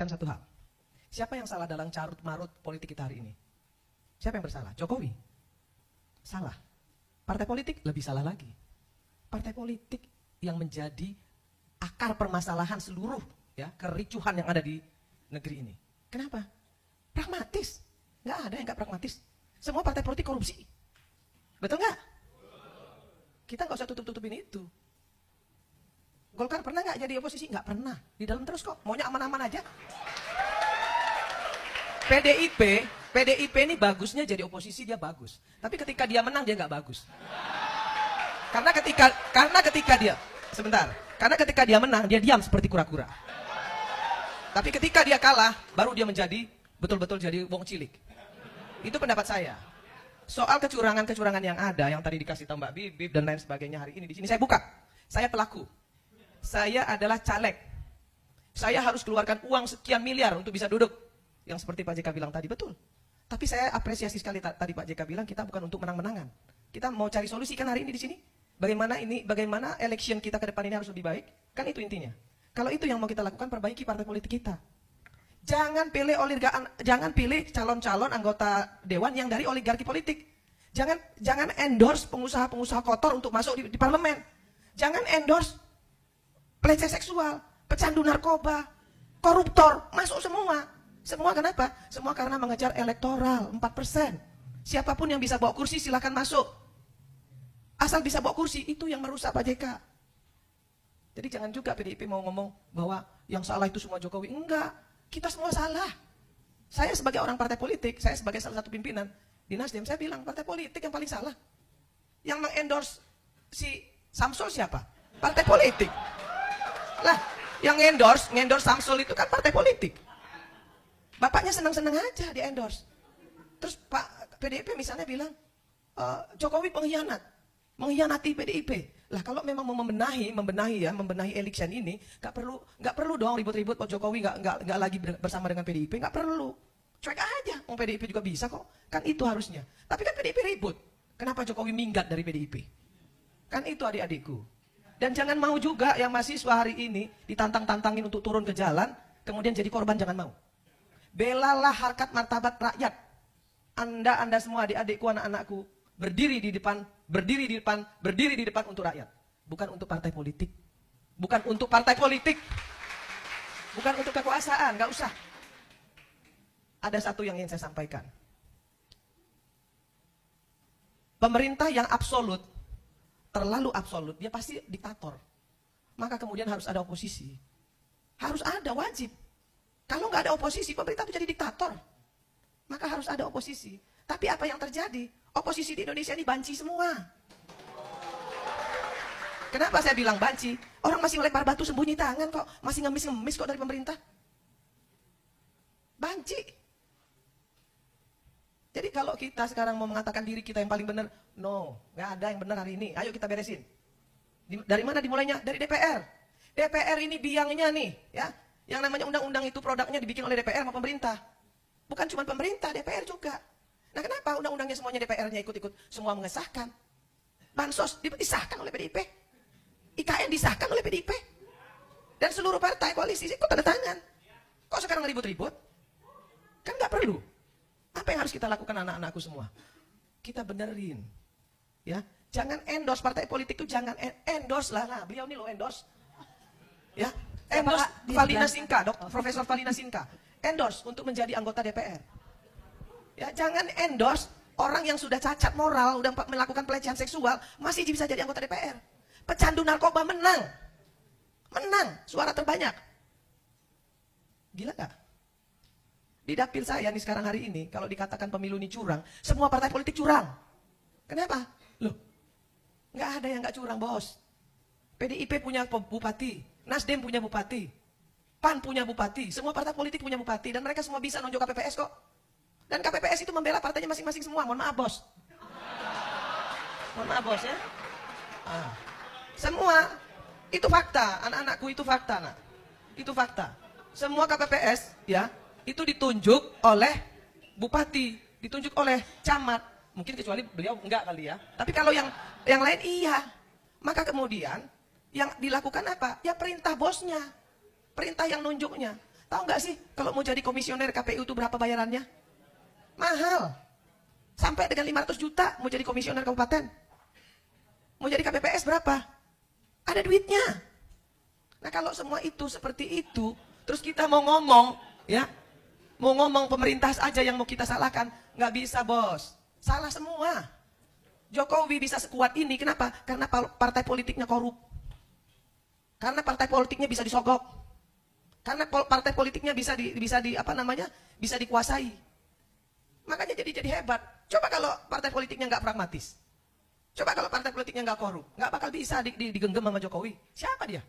menegaskan satu hal. Siapa yang salah dalam carut marut politik kita hari ini? Siapa yang bersalah? Jokowi. Salah. Partai politik lebih salah lagi. Partai politik yang menjadi akar permasalahan seluruh ya kericuhan yang ada di negeri ini. Kenapa? Pragmatis. Nggak ada yang nggak pragmatis. Semua partai politik korupsi. Betul nggak? Kita nggak usah tutup-tutupin itu. Golkar pernah nggak jadi oposisi? Nggak pernah. Di dalam terus kok. Maunya aman-aman aja. PDIP ini bagusnya jadi oposisi dia bagus. Tapi ketika dia menang dia nggak bagus. Karena ketika dia sebentar. Karena ketika dia menang dia diam seperti kura-kura. Tapi ketika dia kalah baru dia menjadi betul-betul jadi wong cilik. Itu pendapat saya. Soal kecurangan-kecurangan yang ada yang tadi dikasih tahu Mbak Bibip dan lain sebagainya hari ini di sini saya buka. Saya pelaku. Saya adalah caleg. Saya harus keluarkan uang sekian miliar untuk bisa duduk. Yang seperti Pak JK bilang tadi, betul. Tapi saya apresiasi sekali tadi Pak JK bilang kita bukan untuk menang-menangan. Kita mau cari solusi kan hari ini di sini. Bagaimana election kita ke depan ini harus lebih baik. Kan itu intinya. Kalau itu yang mau kita lakukan, perbaiki partai politik kita. Jangan pilih calon-calon anggota dewan yang dari oligarki politik. Jangan endorse pengusaha-pengusaha kotor untuk masuk di parlemen. Jangan endorse pelecehan seksual, pecandu narkoba, koruptor, masuk semua. Semua kenapa? Semua karena mengejar elektoral 4%. Siapapun yang bisa bawa kursi silahkan masuk. Asal bisa bawa kursi, itu yang merusak Pak JK. Jadi jangan juga PDIP mau ngomong bahwa yang salah itu semua Jokowi. Enggak, kita semua salah. Saya sebagai orang partai politik, saya sebagai salah satu pimpinan di Nasdem, saya bilang partai politik yang paling salah. Yang mengendorse si Samsul siapa? Partai politik. Lah, yang ngendorse Samsul itu kan partai politik. Bapaknya senang-senang aja di endorse. Terus Pak PDIP misalnya bilang, Jokowi mengkhianati PDIP. Lah kalau memang mau membenahi election ini, nggak perlu dong ribut-ribut. Pak Jokowi nggak lagi bersama dengan PDIP, nggak perlu. Cuek aja, PDIP juga bisa kok. Kan itu harusnya. Tapi kan PDIP ribut. Kenapa Jokowi minggat dari PDIP? Kan itu adik-adikku. Dan jangan mau juga yang mahasiswa hari ini ditantang-tantangin untuk turun ke jalan, kemudian jadi korban, jangan mau. Belalah harkat martabat rakyat. Anda semua adik-adikku, anak-anakku, berdiri di depan untuk rakyat. Bukan untuk partai politik. Bukan untuk partai politik. Bukan untuk kekuasaan, nggak usah. Ada satu yang ingin saya sampaikan. Pemerintah yang absolut, terlalu absolut, dia pasti diktator. Maka kemudian harus ada oposisi. Harus ada, wajib. Kalau nggak ada oposisi, pemerintah itu jadi diktator. Maka harus ada oposisi. Tapi apa yang terjadi? Oposisi di Indonesia ini banci semua. Kenapa saya bilang banci? Orang masih melempar batu sembunyi tangan kok. Masih ngemis-ngemis kok dari pemerintah. Banci. Jadi kalau kita sekarang mau mengatakan diri kita yang paling benar, no, nggak ada yang benar hari ini. Ayo kita beresin. Dari mana dimulainya? Dari DPR. DPR ini biangnya nih, ya. Yang namanya undang-undang itu produknya dibikin oleh DPR sama pemerintah. Bukan cuma pemerintah, DPR juga. Nah kenapa undang-undangnya semuanya DPR-nya ikut-ikut semua mengesahkan? Bansos disahkan oleh PDIP. IKN disahkan oleh PDIP. Dan seluruh partai koalisi ikut tanda tangan. Kok sekarang ribut-ribut? Kan nggak perlu. Apa yang harus kita lakukan anak-anakku semua? Kita benerin. Ya, jangan endorse partai politik itu, jangan endorse lah. Beliau ini lo endorse. Ya. Endorse Valina Sinka, Profesor Valina Sinka. Endorse untuk menjadi anggota DPR. Ya, jangan endorse orang yang sudah cacat moral, udah melakukan pelecehan seksual, masih bisa jadi anggota DPR. Pecandu narkoba menang. Menang, suara terbanyak. Gila gak? Di dapil saya nih sekarang hari ini, kalau dikatakan pemilu ini curang, semua partai politik curang. Kenapa? Loh, nggak ada yang nggak curang, bos. PDIP punya bupati. Nasdem punya bupati, PAN punya bupati, semua partai politik punya bupati, dan mereka semua bisa nonjok KPPS kok. Dan KPPS itu membela partainya masing-masing semua. Mohon maaf bos. Mohon maaf bos ya. Semua itu fakta, anak-anakku itu fakta, nak. Itu fakta. Semua KPPS ya itu ditunjuk oleh bupati, ditunjuk oleh camat. Mungkin kecuali beliau enggak kali ya. Tapi kalau yang lain iya. Maka kemudian yang dilakukan apa? Ya perintah bosnya. Perintah yang nunjuknya. Tahu nggak sih kalau mau jadi komisioner KPU itu berapa bayarannya? Mahal. Sampai dengan 500 juta mau jadi komisioner kabupaten. Mau jadi KPPS berapa? Ada duitnya. Nah kalau semua itu seperti itu, terus kita mau ngomong, ya, mau ngomong pemerintah aja yang mau kita salahkan, nggak bisa bos, salah semua. Jokowi bisa sekuat ini, kenapa? Karena partai politiknya korup. Karena partai politiknya bisa disogok. Karena partai politiknya bisa bisa dikuasai. Makanya jadi hebat. Coba kalau partai politiknya nggak pragmatis. Coba kalau partai politiknya nggak korup, nggak bakal bisa digenggam sama Jokowi. Siapa dia?